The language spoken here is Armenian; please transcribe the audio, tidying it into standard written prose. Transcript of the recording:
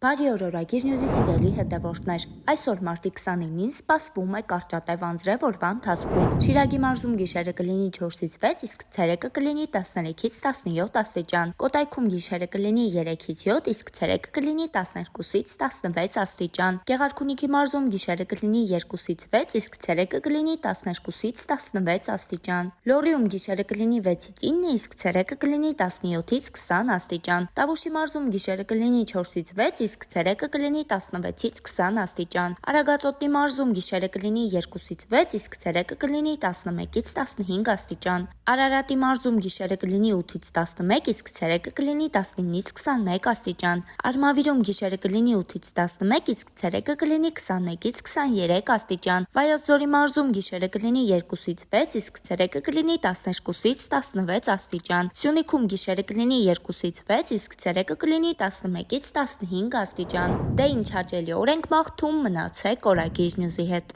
Բարի օր օրագիր նյուզի սիրելի հետևորդներ, այսօր մարտի 29-ին սպասվում է կարճատև անձրև օրվա ընթացքում։ Շիրակի մարզում գիշերը կլինի 4-ից 6, իսկ ցերեկը կլինի 13-ից 17 աստիճան։ Կոտայքում գիշերը կլինի 3-ից 7, իսկ ցերեկը կլինի 12-ից 16 աստիճան։ Գեղարքունիքի մարզում գիշերը կլինի 2-ից 6, իսկ ցերեկը կլինի 12-ից 16 աստիճան։ Լոռիում գիշերը կլինի 6-ից 9, իսկ ցերեկը կլինի 17-ից 20 աստիճան։ Տավուշի մարզում գիշերը կլինի 4-ից 6, իսկ ցերեկը կլինի 16-ից 20 աստիճան։ Արագածոտնի մարզում գիշերը կլինի 2-ից 6, իսկ ցերեկը կլինի 11-ից 15 աստիճան։ Արարատի մարզում գիշերը կլինի 8-ից 11, իսկ ցերեկը կլինի 19-ից 21 աստիճան։ Արմավիրում գիշերը կլինի 8-ից 11, իսկ ցերեկը կլինի 21-ից 23 աստիճան։ Վայոց ձորի մարզում գիշերը կլինի 2-ից 6, իսկ ցերեկը կլինի 12-ից 16 աստիճան։ Սյունիքում գիշերը կլինի 2-ից 6, իսկ ցերեկը կլինի 11-ից 15 աստիճան։ Դե ինչ հաճելի օր ենք մաղթում, մնացեք օրագիր նյուզի հետ։